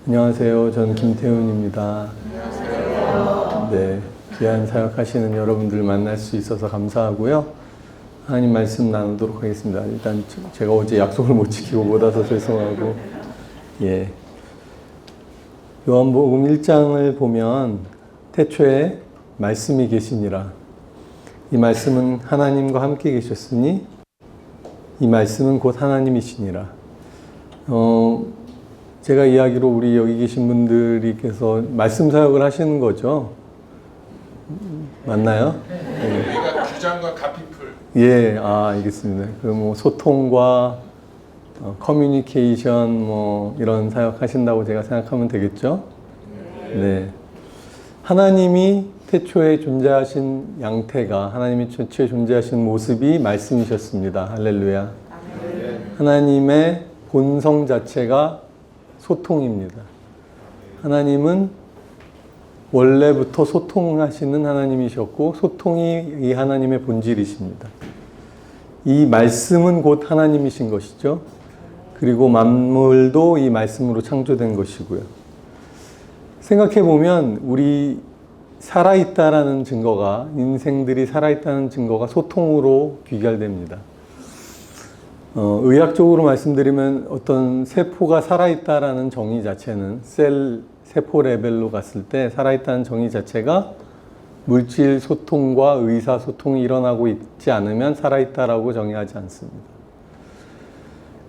안녕하세요. 저는 김태훈입니다. 네, 귀한 사역하시는 여러분들 만날 수 있어서 감사하고요. 하나님 말씀 나누도록 하겠습니다. 일단 제가 어제 약속을 못 지키고 못 와서 죄송하고, 요한복음 1장을 보면 태초에 말씀이 계시니라. 이 말씀은 하나님과 함께 계셨으니 이 말씀은 곧 하나님이시니라. 제가 이야기로 우리 여기 계신 분들께서 말씀 사역을 하시는 거죠. 맞나요? 저희가 규장과 가피풀. 예, 알겠습니다. 소통과 커뮤니케이션 이런 사역 하신다고 제가 생각하면 되겠죠? 네. 하나님이 태초에 존재하신 양태가, 하나님이 태초에 존재하신 모습이 말씀이셨습니다. 할렐루야. 하나님의 본성 자체가 소통입니다. 하나님은 원래부터 소통하시는 하나님이셨고, 소통이 이 하나님의 본질이십니다. 이 말씀은 곧 하나님이신 것이죠. 그리고 만물도 이 말씀으로 창조된 것이고요. 생각해보면 우리 살아있다라는 증거가, 인생들이 살아있다는 증거가 소통으로 귀결됩니다. 의학적으로 말씀드리면 어떤 세포가 살아있다라는 정의 자체는 세포 레벨로 갔을 때 살아있다는 정의 자체가 물질 소통과 의사 소통이 일어나고 있지 않으면 살아있다라고 정의하지 않습니다.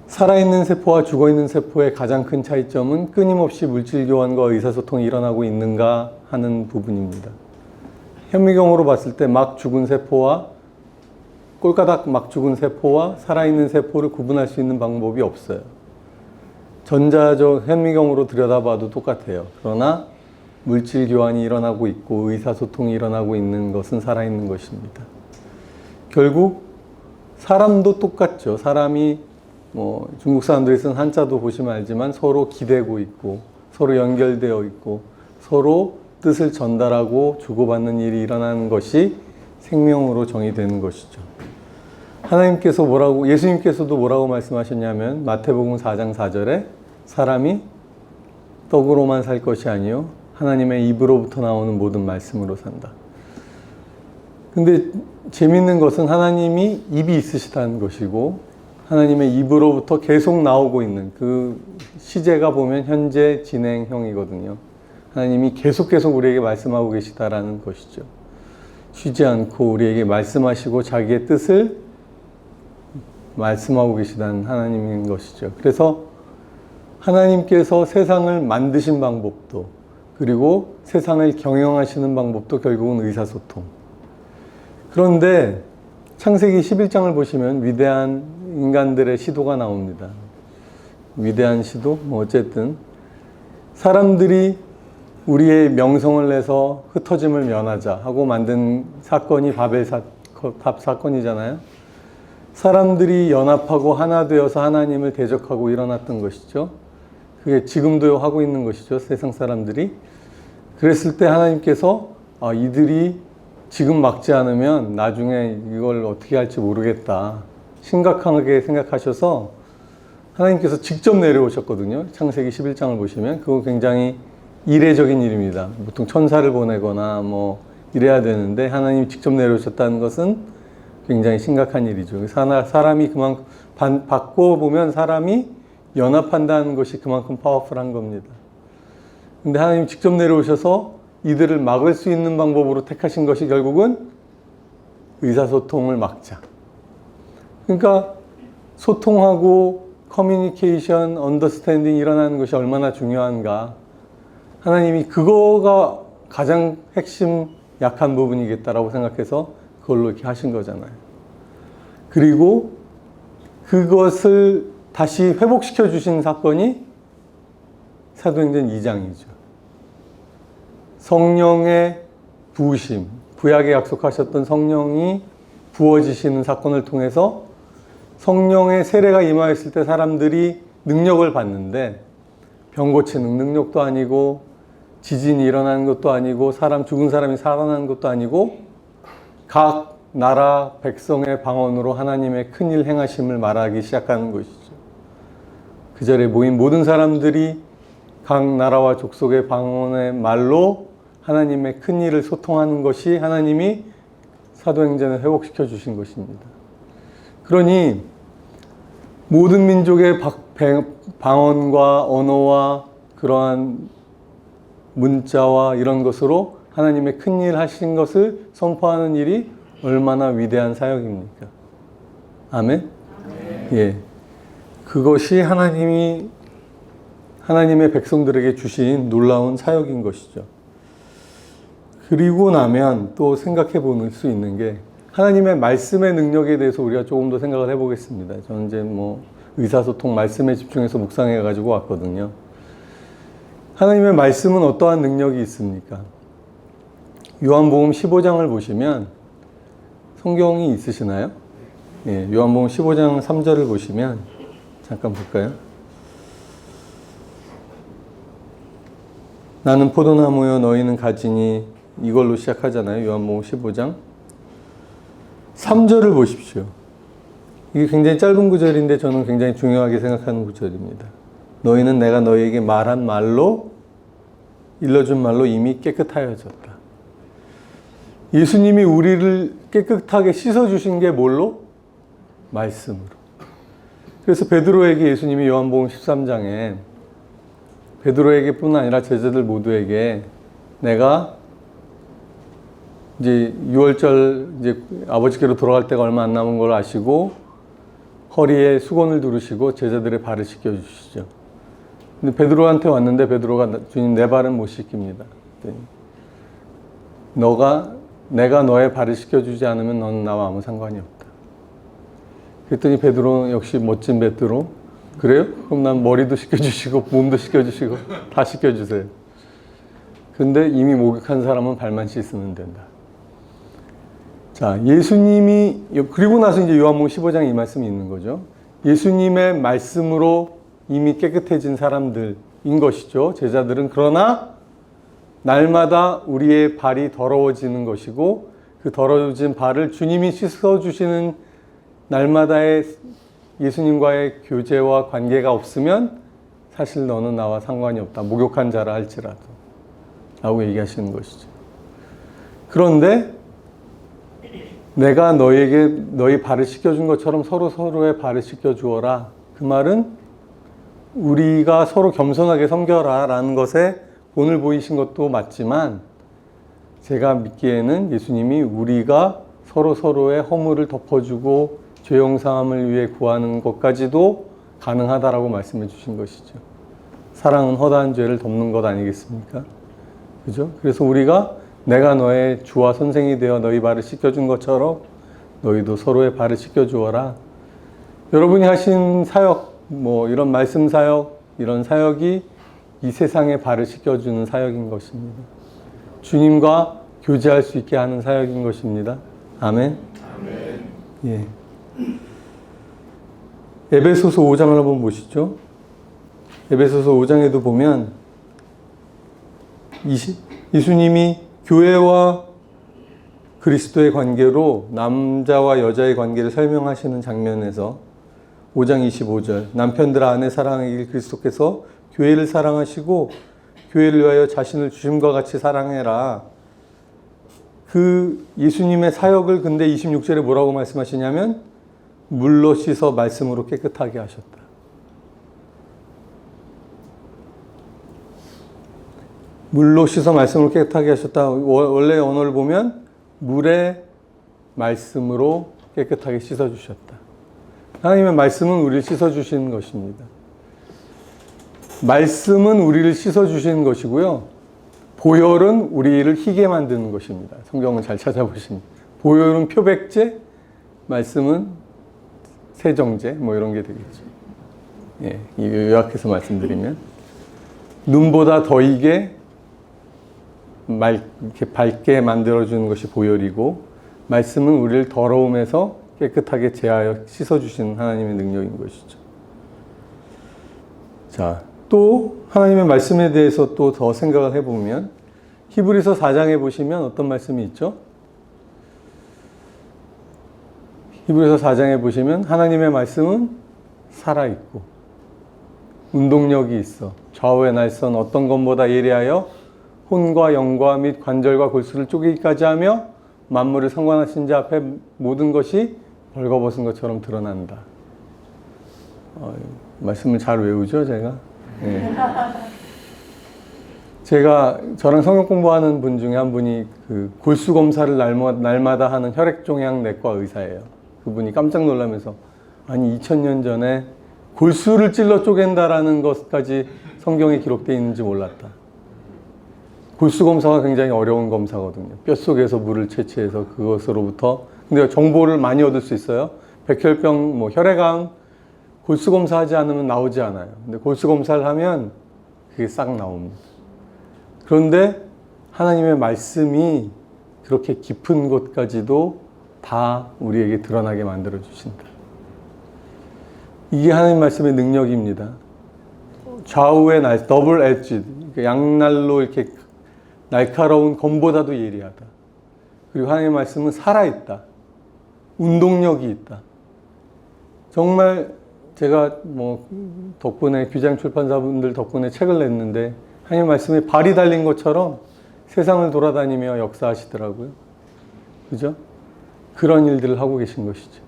살아있는 세포와 죽어있는 세포의 가장 큰 차이점은 끊임없이 물질 교환과 의사소통이 일어나고 있는가 하는 부분입니다. 현미경으로 봤을 때 막 죽은 세포와 꼴가닥 막 죽은 세포와 살아있는 세포를 구분할 수 있는 방법이 없어요. 전자적 현미경으로 들여다봐도 똑같아요. 그러나 물질 교환이 일어나고 있고 의사소통이 일어나고 있는 것은 살아있는 것입니다. 결국 사람도 똑같죠. 사람이 중국 사람들이 쓴 한자도 보시면 알지만 서로 기대고 있고 서로 연결되어 있고 서로 뜻을 전달하고 주고받는 일이 일어나는 것이 생명으로 정의되는 것이죠. 예수님께서도 뭐라고 말씀하셨냐면 마태복음 4장 4절에 사람이 떡으로만 살 것이 아니요 하나님의 입으로부터 나오는 모든 말씀으로 산다. 근데 재밌는 것은 하나님이 입이 있으시다는 것이고 하나님의 입으로부터 계속 나오고 있는 그 시제가 보면 현재 진행형이거든요. 하나님이 계속 우리에게 말씀하고 계시다라는 것이죠. 쉬지 않고 우리에게 말씀하시고 자기의 뜻을 말씀하고 계시다는 하나님인 것이죠. 그래서 하나님께서 세상을 만드신 방법도 그리고 세상을 경영하시는 방법도 결국은 의사소통. 그런데 창세기 11장을 보시면 위대한 인간들의 시도가 나옵니다. 위대한 시도? 어쨌든 사람들이 우리의 명성을 내서 흩어짐을 면하자 하고 만든 사건이 밥 사건이잖아요. 사람들이 연합하고 하나 되어서 하나님을 대적하고 일어났던 것이죠. 그게 지금도 하고 있는 것이죠. 세상 사람들이. 그랬을 때 하나님께서 이들이 지금 막지 않으면 나중에 이걸 어떻게 할지 모르겠다. 심각하게 생각하셔서 하나님께서 직접 내려오셨거든요. 창세기 11장을 보시면. 그거 굉장히 이례적인 일입니다. 보통 천사를 보내거나 이래야 되는데 하나님이 직접 내려오셨다는 것은 굉장히 심각한 일이죠. 사람이 그만큼 바꿔보면 사람이 연합한다는 것이 그만큼 파워풀한 겁니다. 근데 하나님이 직접 내려오셔서 이들을 막을 수 있는 방법으로 택하신 것이 결국은 의사소통을 막자. 그러니까 소통하고 커뮤니케이션, 언더스탠딩이 일어나는 것이 얼마나 중요한가. 하나님이 그거가 가장 핵심 약한 부분이겠다라고 생각해서 그걸로 이렇게 하신 거잖아요. 그리고 그것을 다시 회복시켜 주신 사건이 사도행전 2장이죠. 성령의 부으심, 구약에 약속하셨던 성령이 부어지시는 사건을 통해서 성령의 세례가 임하였을 때 사람들이 능력을 받는데 병 고치는 능력도 아니고 지진이 일어나는 것도 아니고 죽은 사람이 살아나는 것도 아니고 각 나라 백성의 방언으로 하나님의 큰일 행하심을 말하기 시작하는 것이죠. 그 자리에 모인 모든 사람들이 각 나라와 족속의 방언의 말로 하나님의 큰 일을 소통하는 것이 하나님이 사도행전을 회복시켜 주신 것입니다. 그러니 모든 민족의 방언과 언어와 그러한 문자와 이런 것으로 하나님의 큰 일 하신 것을 선포하는 일이 얼마나 위대한 사역입니까? 아멘? 예. 그것이 하나님의 백성들에게 주신 놀라운 사역인 것이죠. 그리고 나면 또 생각해 볼 수 있는 게 하나님의 말씀의 능력에 대해서 우리가 조금 더 생각을 해보겠습니다. 저는 이제 의사소통 말씀에 집중해서 묵상해 가지고 왔거든요. 하나님의 말씀은 어떠한 능력이 있습니까? 요한복음 15장을 보시면 성경이 있으시나요? 예, 요한복음 15장 3절을 보시면 잠깐 볼까요? 나는 포도나무여 너희는 가지니 이걸로 시작하잖아요. 요한복음 15장 3절을 보십시오. 이게 굉장히 짧은 구절인데 저는 굉장히 중요하게 생각하는 구절입니다. 너희는 내가 너희에게 말한 말로 일러준 말로 이미 깨끗하여졌다. 예수님이 우리를 깨끗하게 씻어주신 게 뭘로? 말씀으로. 그래서 베드로에게 예수님이 요한복음 13장에 베드로에게 뿐 아니라 제자들 모두에게 내가 이제 6월절 이제 아버지께로 돌아갈 때가 얼마 안 남은 걸 아시고 허리에 수건을 두르시고 제자들의 발을 씻겨 주시죠. 근데 베드로한테 왔는데 베드로가 주님 내 발은 못 씻깁니다. 내가 너의 발을 씻겨 주지 않으면 너는 나와 아무 상관이 없다. 그랬더니 베드로 역시 멋진 베드로 그래요? 그럼 난 머리도 씻겨 주시고 몸도 씻겨 주시고 다 씻겨 주세요. 근데 이미 목욕한 사람은 발만 씻으면 된다. 자, 예수님이 그리고 나서 이제 요한복음 15장에 이 말씀이 있는 거죠. 예수님의 말씀으로 이미 깨끗해진 사람들인 것이죠. 제자들은. 그러나 날마다 우리의 발이 더러워지는 것이고 그 더러워진 발을 주님이 씻어주시는 날마다의 예수님과의 교제와 관계가 없으면 사실 너는 나와 상관이 없다. 목욕한 자라 할지라도 라고 얘기하시는 것이죠. 그런데 내가 너희에게 너희 발을 씻겨준 것처럼 서로의 발을 씻겨주어라. 그 말은 우리가 서로 겸손하게 섬겨라 라는 것에 본을 보이신 것도 맞지만 제가 믿기에는 예수님이 우리가 서로의 허물을 덮어주고 죄 용서함을 위해 구하는 것까지도 가능하다라고 말씀해 주신 것이죠. 사랑은 허다한 죄를 덮는 것 아니겠습니까? 그죠? 그래서 우리가 내가 너의 주와 선생이 되어 너희 발을 씻겨준 것처럼 너희도 서로의 발을 씻겨주어라. 여러분이 하신 사역, 이런 말씀 사역, 이런 사역이 이 세상의 발을 씻겨주는 사역인 것입니다. 주님과 교제할 수 있게 하는 사역인 것입니다. 아멘. 아멘. 예. 에베소서 5장을 한번 보시죠. 에베소서 5장에도 보면 예수님이 교회와 그리스도의 관계로 남자와 여자의 관계를 설명하시는 장면에서 5장 25절 남편들아 아내 사랑하길 그리스도께서 교회를 사랑하시고 교회를 위하여 자신을 주심과 같이 사랑해라. 그 예수님의 사역을 근데 26절에 뭐라고 말씀하시냐면 물로 씻어 말씀으로 깨끗하게 하셨다. 물로 씻어 말씀으로 깨끗하게 하셨다. 원래 언어를 보면 물에 말씀으로 깨끗하게 씻어주셨다. 하나님의 말씀은 우리를 씻어주시는 것입니다. 말씀은 우리를 씻어주시는 것이고요. 보혈은 우리를 희게 만드는 것입니다. 성경을 잘 찾아보시면. 보혈은 표백제, 말씀은 세정제, 이런 게 되겠죠. 예, 요약해서 말씀드리면. 눈보다 더 이게 이렇게 밝게 만들어주는 것이 보혈이고, 말씀은 우리를 더러움에서 깨끗하게 제하여 씻어주시는 하나님의 능력인 것이죠. 자, 또 하나님의 말씀에 대해서 또 더 생각을 해보면 히브리서 4장에 보시면 어떤 말씀이 있죠? 히브리서 4장에 보시면 하나님의 말씀은 살아있고 운동력이 있어. 좌우의 날선 어떤 것보다 예리하여 혼과 영과 및 관절과 골수를 쪼개기까지 하며 만물을 상관하신 자 앞에 모든 것이 벌거벗은 것처럼 드러난다. 말씀을 잘 외우죠, 제가? 네. 제가 저랑 성역 공부하는 분 중에 한 분이 그 골수 검사를 날마다 하는 혈액종양 내과 의사예요. 그분이 깜짝 놀라면서 아니 2000년 전에 골수를 찔러 쪼갠다라는 것까지 성경에 기록되어 있는지 몰랐다. 골수 검사가 굉장히 어려운 검사거든요. 뼛속에서 물을 채취해서 그것으로부터 근데 정보를 많이 얻을 수 있어요. 백혈병, 혈액암 골수 검사하지 않으면 나오지 않아요. 근데 골수 검사를 하면 그게 싹 나옵니다. 그런데 하나님의 말씀이 그렇게 깊은 곳까지도 다 우리에게 드러나게 만들어 주신다. 이게 하나님 말씀의 능력입니다. 좌우의 날, 더블 엣지, 양날로 이렇게 날카로운 검보다도 예리하다. 그리고 하나님의 말씀은 살아있다. 운동력이 있다. 정말 제가 덕분에 귀장 출판사분들 덕분에 책을 냈는데 하나님 말씀에 발이 달린 것처럼 세상을 돌아다니며 역사하시더라고요. 그죠? 그런 일들을 하고 계신 것이죠.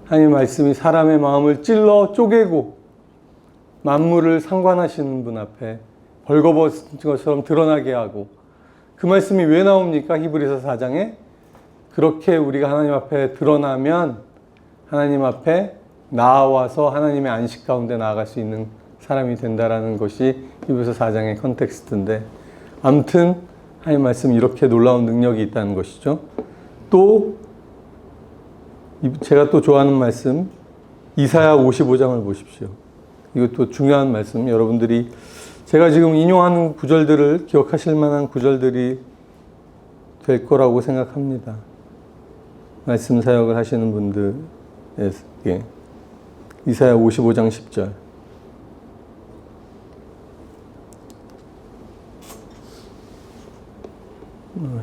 하나님 말씀이 사람의 마음을 찔러 쪼개고 만물을 상관하시는 분 앞에 벌거벗은 것처럼 드러나게 하고 그 말씀이 왜 나옵니까? 히브리서 4장에 그렇게 우리가 하나님 앞에 드러나면 하나님 앞에 나와서 하나님의 안식 가운데 나아갈 수 있는 사람이 된다라는 것이 히브리서 4장의 컨텍스트인데 아무튼 하나님 말씀이 이렇게 놀라운 능력이 있다는 것이죠. 또 제가 또 좋아하는 말씀 이사야 55장을 보십시오. 이것도 중요한 말씀 여러분들이 제가 지금 인용하는 구절들을 기억하실 만한 구절들이 될 거라고 생각합니다. 말씀 사역을 하시는 분들에게 이사야 55장 10절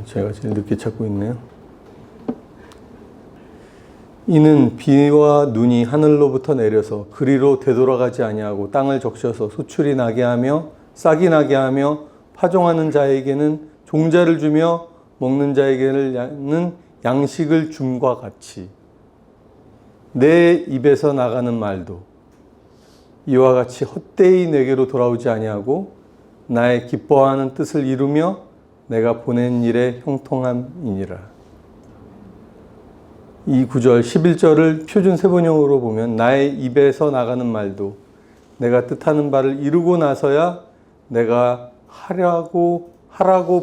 제가 제일 늦게 찾고 있네요. 이는 비와 눈이 하늘로부터 내려서 그리로 되돌아가지 아니하고 땅을 적셔서 소출이 나게 하며 싹이 나게 하며 파종하는 자에게는 종자를 주며 먹는 자에게는 양식을 줌과 같이 내 입에서 나가는 말도 이와 같이 헛되이 내게로 돌아오지 아니하고 나의 기뻐하는 뜻을 이루며 내가 보낸 일에 형통함이니라. 이 구절 11절을 표준 세번역으로 보면 나의 입에서 나가는 말도 내가 뜻하는 바를 이루고 나서야 내가 하라고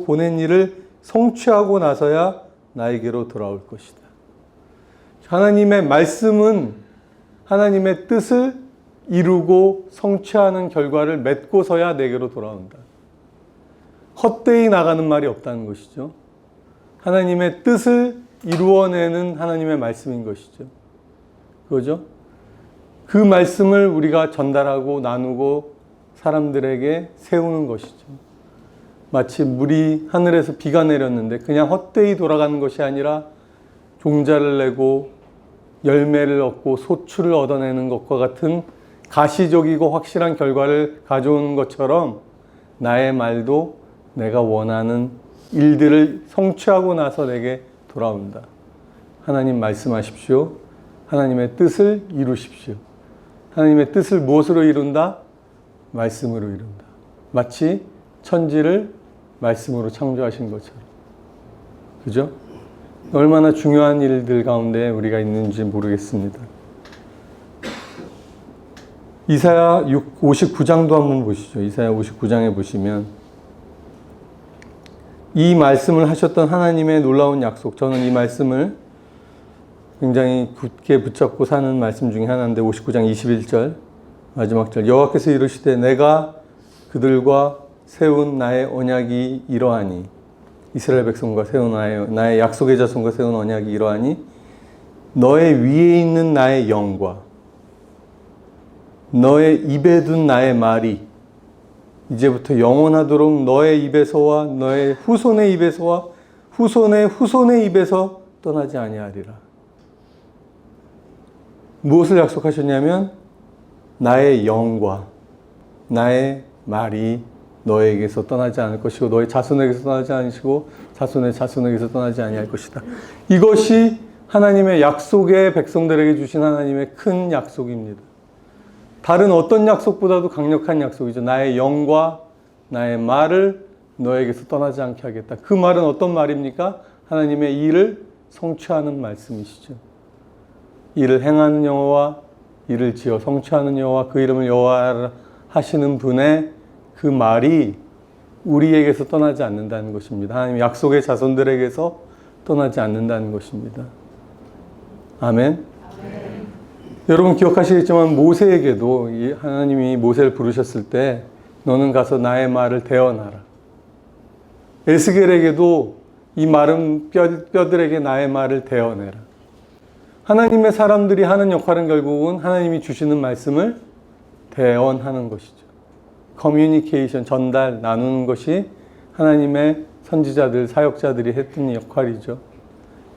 보낸 일을 성취하고 나서야 나에게로 돌아올 것이다. 하나님의 말씀은 하나님의 뜻을 이루고 성취하는 결과를 맺고서야 내게로 돌아온다. 헛되이 나가는 말이 없다는 것이죠. 하나님의 뜻을 이루어내는 하나님의 말씀인 것이죠. 그거죠? 그 말씀을 우리가 전달하고 나누고 사람들에게 세우는 것이죠. 마치 물이 하늘에서 비가 내렸는데 그냥 헛되이 돌아가는 것이 아니라 종자를 내고 열매를 얻고 소출을 얻어내는 것과 같은 가시적이고 확실한 결과를 가져오는 것처럼 나의 말도 내가 원하는 일들을 성취하고 나서 내게 돌아온다. 하나님 말씀하십시오. 하나님의 뜻을 이루십시오. 하나님의 뜻을 무엇으로 이룬다? 말씀으로 이룬다. 마치 천지를 말씀으로 창조하신 것처럼. 그죠? 얼마나 중요한 일들 가운데 우리가 있는지 모르겠습니다. 이사야 59장도 한번 보시죠. 이사야 59장에 보시면 이 말씀을 하셨던 하나님의 놀라운 약속, 저는 이 말씀을 굉장히 굳게 붙잡고 사는 말씀 중에 하나인데 59장 21절 마지막 절 여호와께서 이르시되 내가 그들과 세운 나의 언약이 이러하니 이스라엘 백성과 세운 나의 약속의 자손과 세운 언약이 이러하니 너의 위에 있는 나의 영과 너의 입에 둔 나의 말이 이제부터 영원하도록 너의 입에서와 너의 후손의 입에서와 후손의 후손의 입에서 떠나지 아니하리라. 무엇을 약속하셨냐면 나의 영과 나의 말이 너에게서 떠나지 않을 것이고 너의 자손에게서 떠나지 않으시고 자손의 자손에게서 떠나지 아니할 것이다. 이것이 하나님의 약속의 백성들에게 주신 하나님의 큰 약속입니다. 다른 어떤 약속보다도 강력한 약속이죠. 나의 영과 나의 말을 너에게서 떠나지 않게 하겠다. 그 말은 어떤 말입니까? 하나님의 일을 성취하는 말씀이시죠. 일을 행하는 여호와, 일을 지어 성취하는 여호와, 그 이름을 여호와라 하시는 분의 그 말이 우리에게서 떠나지 않는다는 것입니다. 하나님 약속의 자손들에게서 떠나지 않는다는 것입니다. 아멘. 여러분 기억하시겠지만 모세에게도 하나님이 모세를 부르셨을 때 너는 가서 나의 말을 대언하라. 에스겔에게도 이 마른 뼈들에게 나의 말을 대언해라. 하나님의 사람들이 하는 역할은 결국은 하나님이 주시는 말씀을 대언하는 것이죠. 커뮤니케이션, 전달, 나누는 것이 하나님의 선지자들, 사역자들이 했던 역할이죠.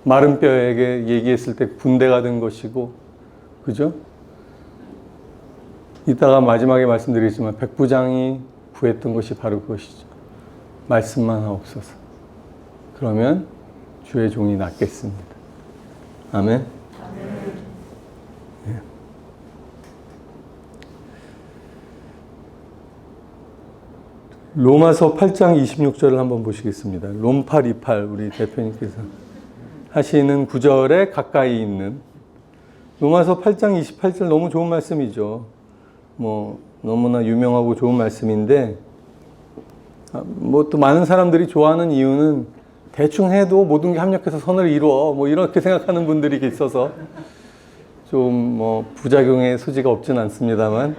마른 뼈에게 얘기했을 때 분대가 된 것이고, 그죠? 이따가 마지막에 말씀드리겠지만 백부장이 구했던 것이 바로 그것이죠. 말씀만 하옵소서. 그러면 주의 종이 낫겠습니다. 아멘. 예. 로마서 8장 26절을 한번 보시겠습니다. 롬828 우리 대표님께서 하시는 구절에 가까이 있는 로마서 8장 28절 너무 좋은 말씀이죠. 너무나 유명하고 좋은 말씀인데 또 많은 사람들이 좋아하는 이유는 대충 해도 모든 게 합력해서 선을 이루어 이렇게 생각하는 분들이 있어서 좀 부작용의 소지가 없진 않습니다만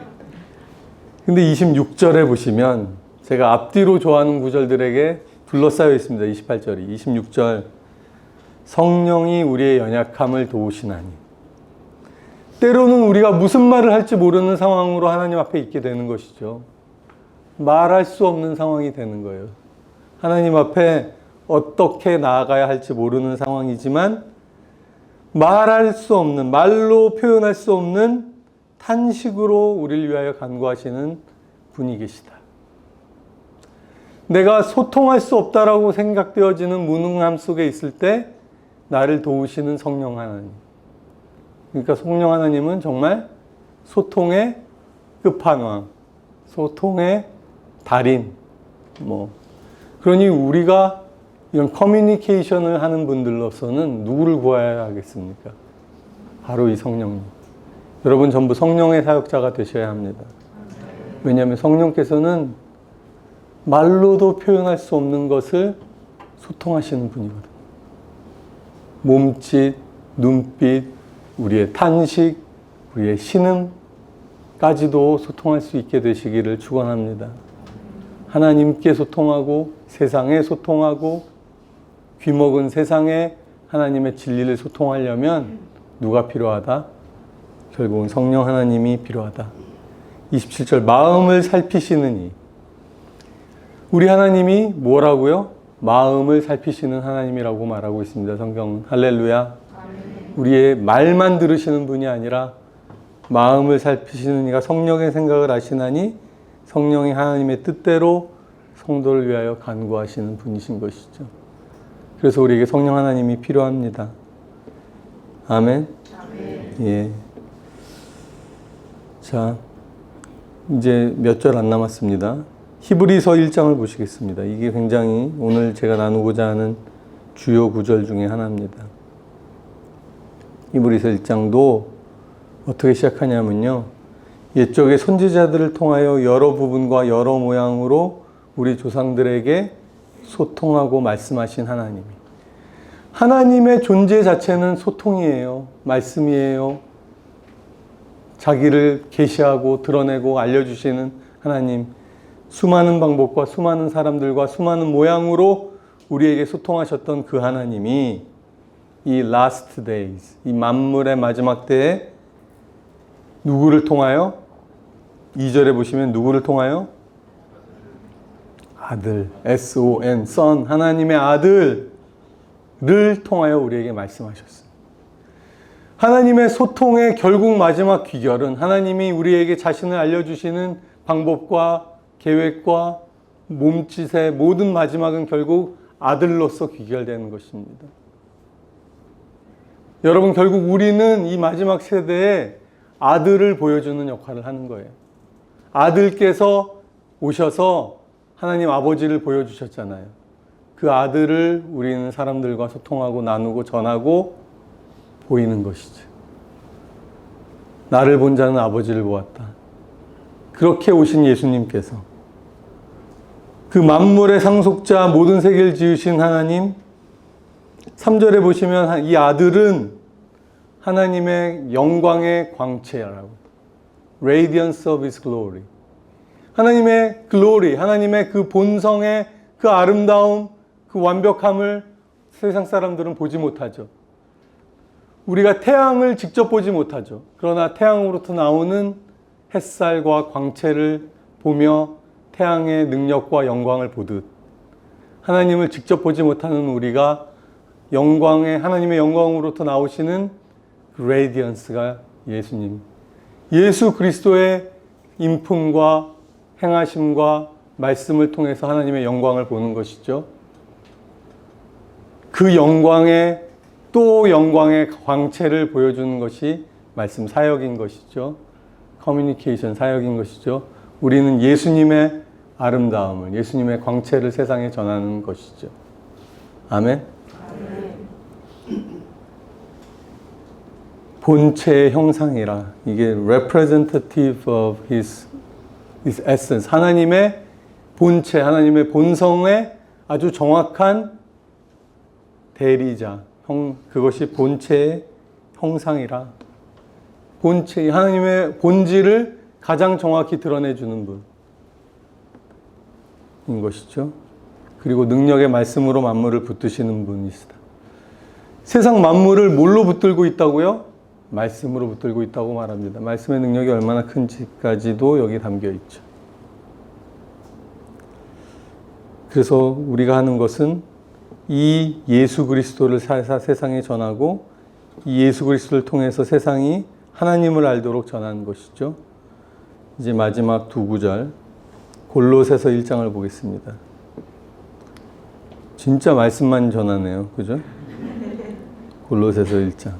근데 26절에 보시면 제가 앞뒤로 좋아하는 구절들에게 둘러싸여 있습니다. 28절이 26절 성령이 우리의 연약함을 도우시나니 때로는 우리가 무슨 말을 할지 모르는 상황으로 하나님 앞에 있게 되는 것이죠. 말할 수 없는 상황이 되는 거예요. 하나님 앞에 어떻게 나아가야 할지 모르는 상황이지만 말할 수 없는, 말로 표현할 수 없는 탄식으로 우리를 위하여 간구하시는 분이 계시다. 내가 소통할 수 없다라고 생각되어지는 무능함 속에 있을 때 나를 도우시는 성령 하나님. 그러니까 성령 하나님은 정말 소통의 끝판왕, 소통의 달인. 그러니 우리가 이런 커뮤니케이션을 하는 분들로서는 누구를 구해야 하겠습니까? 바로 이 성령님. 여러분 전부 성령의 사역자가 되셔야 합니다. 왜냐하면 성령께서는 말로도 표현할 수 없는 것을 소통하시는 분이거든요. 몸짓, 눈빛, 우리의 탄식, 우리의 신음까지도 소통할 수 있게 되시기를 축원합니다. 하나님께 소통하고 세상에 소통하고 귀먹은 세상에 하나님의 진리를 소통하려면 누가 필요하다? 결국은 성령 하나님이 필요하다. 27절 마음을 살피시느니 우리 하나님이 뭐라고요? 마음을 살피시는 하나님이라고 말하고 있습니다. 성경은. 할렐루야. 우리의 말만 들으시는 분이 아니라 마음을 살피시는 이가 성령의 생각을 아시나니 성령이 하나님의 뜻대로 성도를 위하여 간구하시는 분이신 것이죠. 그래서 우리에게 성령 하나님이 필요합니다. 아멘. 예. 자, 이제 몇 절 안 남았습니다. 히브리서 1장을 보시겠습니다. 이게 굉장히 오늘 제가 나누고자 하는 주요 구절 중에 하나입니다. 히브리서 1장도 어떻게 시작하냐면요. 옛적의 선지자들을 통하여 여러 부분과 여러 모양으로 우리 조상들에게 소통하고 말씀하신 하나님이. 하나님의 존재 자체는 소통이에요. 말씀이에요. 자기를 계시하고 드러내고 알려주시는 하나님. 수많은 방법과 수많은 사람들과 수많은 모양으로 우리에게 소통하셨던 그 하나님이 이 last days, 이 만물의 마지막 때에 누구를 통하여? 2절에 보시면 누구를 통하여? 아들, S-O-N, Son, 하나님의 아들을 통하여 우리에게 말씀하셨습니다. 하나님의 소통의 결국 마지막 귀결은 하나님이 우리에게 자신을 알려주시는 방법과 계획과 몸짓의 모든 마지막은 결국 아들로서 귀결되는 것입니다. 여러분, 결국 우리는 이 마지막 세대에 아들을 보여주는 역할을 하는 거예요. 아들께서 오셔서 하나님 아버지를 보여주셨잖아요. 그 아들을 우리는 사람들과 소통하고 나누고 전하고 보이는 것이죠. 나를 본 자는 아버지를 보았다. 그렇게 오신 예수님께서 그 만물의 상속자, 모든 세계를 지으신 하나님, 3절에 보시면 이 아들은 하나님의 영광의 광채라고, Radiance of His Glory. 하나님의 glory, 하나님의 그 본성의 그 아름다움, 그 완벽함을 세상 사람들은 보지 못하죠. 우리가 태양을 직접 보지 못하죠. 그러나 태양으로부터 나오는 햇살과 광채를 보며 태양의 능력과 영광을 보듯 하나님을 직접 보지 못하는 우리가 하나님의 영광으로부터 나오시는 레디언스가 예수님, 예수 그리스도의 인품과 행하심과 말씀을 통해서 하나님의 영광을 보는 것이죠. 그 영광의 또 영광의 광채를 보여주는 것이 말씀 사역인 것이죠. 커뮤니케이션 사역인 것이죠. 우리는 예수님의 아름다움을, 예수님의 광채를 세상에 전하는 것이죠. 아멘. 본체의 형상이라, 이게 representative of his essence, 하나님의 본체, 하나님의 본성의 아주 정확한 대리자, 그것이 본체의 형상이라. 본체, 하나님의 본질을 가장 정확히 드러내주는 분인 것이죠. 그리고 능력의 말씀으로 만물을 붙드시는 분이시다. 세상 만물을 뭘로 붙들고 있다고요? 말씀으로 붙들고 있다고 말합니다. 말씀의 능력이 얼마나 큰지까지도 여기 담겨 있죠. 그래서 우리가 하는 것은 이 예수 그리스도를 세상에 전하고 이 예수 그리스도를 통해서 세상이 하나님을 알도록 전하는 것이죠. 이제 마지막 두 구절 골로새서 1장을 보겠습니다. 진짜 말씀만 전하네요. 그죠? 골로새서 1장.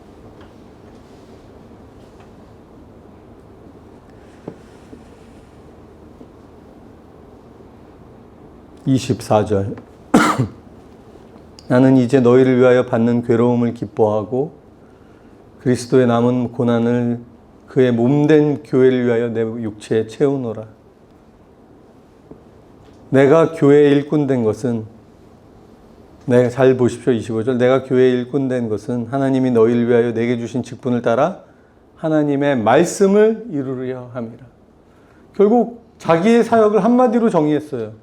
(24절) 나는 이제 너희를 위하여 받는 괴로움을 기뻐하고 그리스도의 남은 고난을 그의 몸된 교회를 위하여 내 육체에 채우노라. 내가 교회의 일꾼 된 것은, 잘 보십시오. 25절. 내가 교회의 일꾼 된 것은 하나님이 너희를 위하여 내게 주신 직분을 따라 하나님의 말씀을 이루려 함이라. 결국 자기의 사역을 한마디로 정의했어요.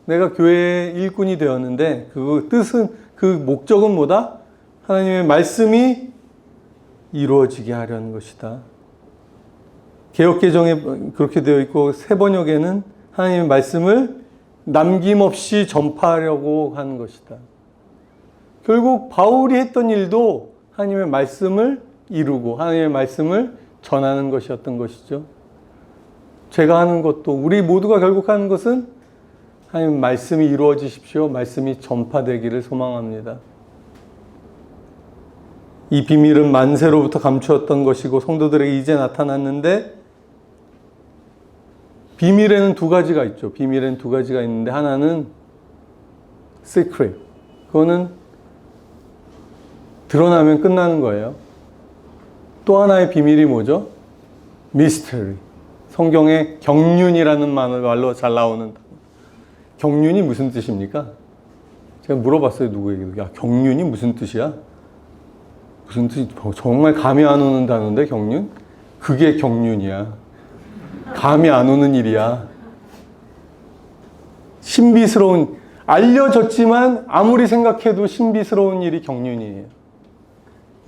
내가 교회의 일꾼이 되었는데 그 뜻은, 그 목적은 뭐다? 하나님의 말씀이 이루어지게 하려는 것이다. 개역개정에 그렇게 되어 있고 새 번역에는 하나님의 말씀을 남김없이 전파하려고 하는 것이다. 결국 바울이 했던 일도 하나님의 말씀을 이루고 하나님의 말씀을 전하는 것이었던 것이죠. 제가 하는 것도, 우리 모두가 결국 하는 것은 하나님 말씀이 이루어지십시오. 말씀이 전파되기를 소망합니다. 이 비밀은 만세로부터 감추었던 것이고 성도들에게 이제 나타났는데, 비밀에는 두 가지가 있죠. 비밀에는 두 가지가 있는데 하나는 secret. 그거는 드러나면 끝나는 거예요. 또 하나의 비밀이 뭐죠? mystery. 성경에 경륜이라는 말로 잘 나오는 단어. 경륜이 무슨 뜻입니까? 제가 물어봤어요, 누구에게도. 야, 경륜이 무슨 뜻이야? 무슨 뜻이, 정말 감이 안 오는 단어인데, 경륜? 그게 경륜이야. 감이 안 오는 일이야. 신비스러운, 알려졌지만 아무리 생각해도 신비스러운 일이 경륜이에요.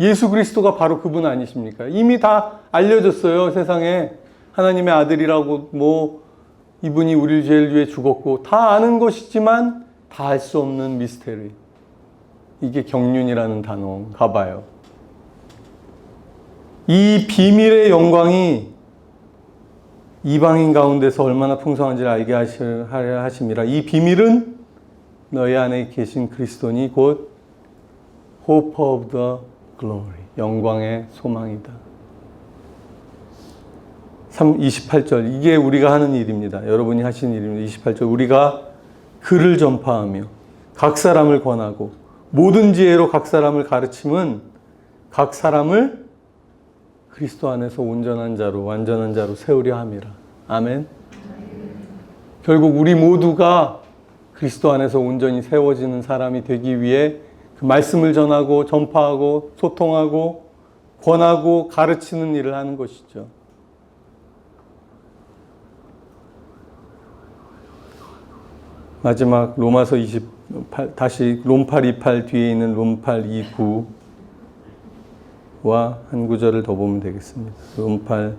예수 그리스도가 바로 그분 아니십니까? 이미 다 알려졌어요, 세상에. 하나님의 아들이라고, 이분이 우리 죄를 위해 죽었고, 다 아는 것이지만 다 알 수 없는 미스테리. 이게 경륜이라는 단어인가 봐요. 이 비밀의 영광이 이방인 가운데서 얼마나 풍성한지를 알게 하려 하심이라. 이 비밀은 너희 안에 계신 그리스도니 곧 hope of the glory, 영광의 소망이다. 28절, 이게 우리가 하는 일입니다. 여러분이 하시는 일입니다. 28절, 우리가 글을 전파하며 각 사람을 권하고 모든 지혜로 각 사람을 가르침은 각 사람을 그리스도 안에서 온전한 자로, 완전한 자로 세우려 함이라. 아멘. 결국 우리 모두가 그리스도 안에서 온전히 세워지는 사람이 되기 위해 그 말씀을 전하고 전파하고 소통하고 권하고 가르치는 일을 하는 것이죠. 마지막 로마서 28, 다시 롬8 28 뒤에 있는 롬8 29와 한 구절을 더 보면 되겠습니다. 롬8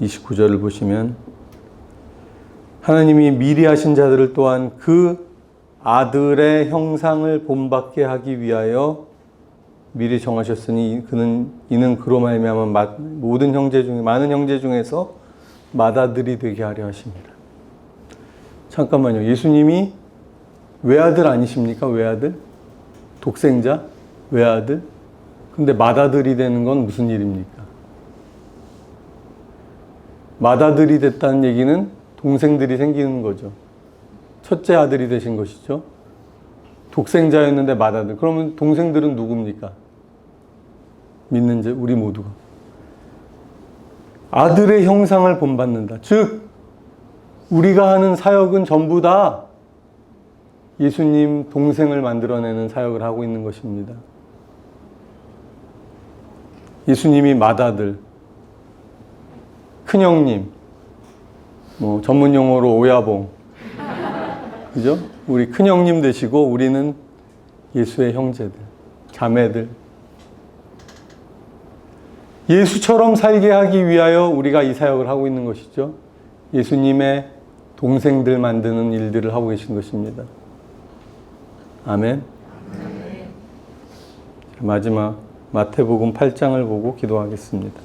29절을 보시면 하나님이 미리 하신 자들을 또한 그 아들의 형상을 본받게 하기 위하여 미리 정하셨으니 이는 그로 말미암아 모든 형제 중에 많은 형제 중에서 맏아들이 되게 하려 하십니다. 잠깐만요. 예수님이 외아들 아니십니까? 외아들? 독생자? 외아들? 근데 맏아들이 되는 건 무슨 일입니까? 맏아들이 됐다는 얘기는 동생들이 생기는 거죠. 첫째 아들이 되신 것이죠. 독생자였는데 맏아들. 그러면 동생들은 누굽니까? 믿는 자, 우리 모두가. 아들의 형상을 본받는다. 즉, 우리가 하는 사역은 전부 다 예수님 동생을 만들어내는 사역을 하고 있는 것입니다. 예수님이 맏아들, 큰형님, 전문 용어로 오야봉, 그죠? 우리 큰형님 되시고 우리는 예수의 형제들, 자매들. 예수처럼 살게 하기 위하여 우리가 이 사역을 하고 있는 것이죠. 예수님의 동생들 만드는 일들을 하고 계신 것입니다. 아멘. 마지막 마태복음 8장을 보고 기도하겠습니다.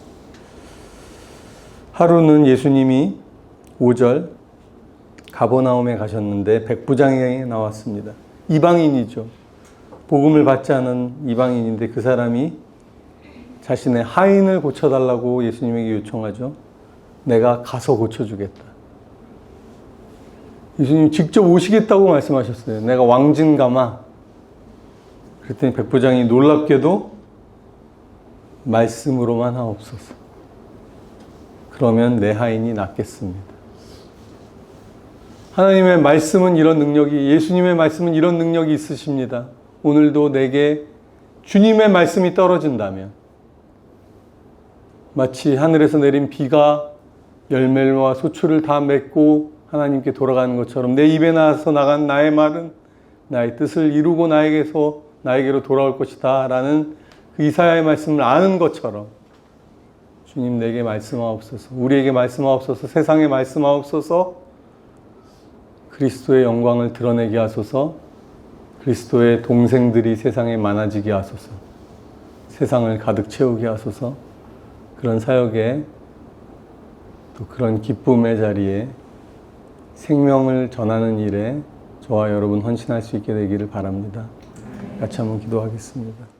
하루는 예수님이 5절 가버나움에 가셨는데 백부장에 나왔습니다. 이방인이죠. 복음을 받지 않은 이방인인데 그 사람이 자신의 하인을 고쳐달라고 예수님에게 요청하죠. 내가 가서 고쳐주겠다. 예수님이 직접 오시겠다고 말씀하셨어요. 내가 왕진가마. 그랬더니 백부장이 놀랍게도 말씀으로만 하옵소서. 그러면 내 하인이 낫겠습니다. 하나님의 말씀은 이런 능력이, 예수님의 말씀은 이런 능력이 있으십니다. 오늘도 내게 주님의 말씀이 떨어진다면 마치 하늘에서 내린 비가 열매와 소출을 다 맺고 하나님께 돌아가는 것처럼 내 입에 나서 나간 나의 말은 나의 뜻을 이루고 나에게로 돌아올 것이다 라는 그 이사야의 말씀을 아는 것처럼 주님 내게 말씀하옵소서, 우리에게 말씀하옵소서, 세상에 말씀하옵소서, 그리스도의 영광을 드러내게 하소서, 그리스도의 동생들이 세상에 많아지게 하소서, 세상을 가득 채우게 하소서. 그런 사역에 또 그런 기쁨의 자리에 생명을 전하는 일에 저와 여러분 헌신할 수 있게 되기를 바랍니다. 같이 한번 기도하겠습니다.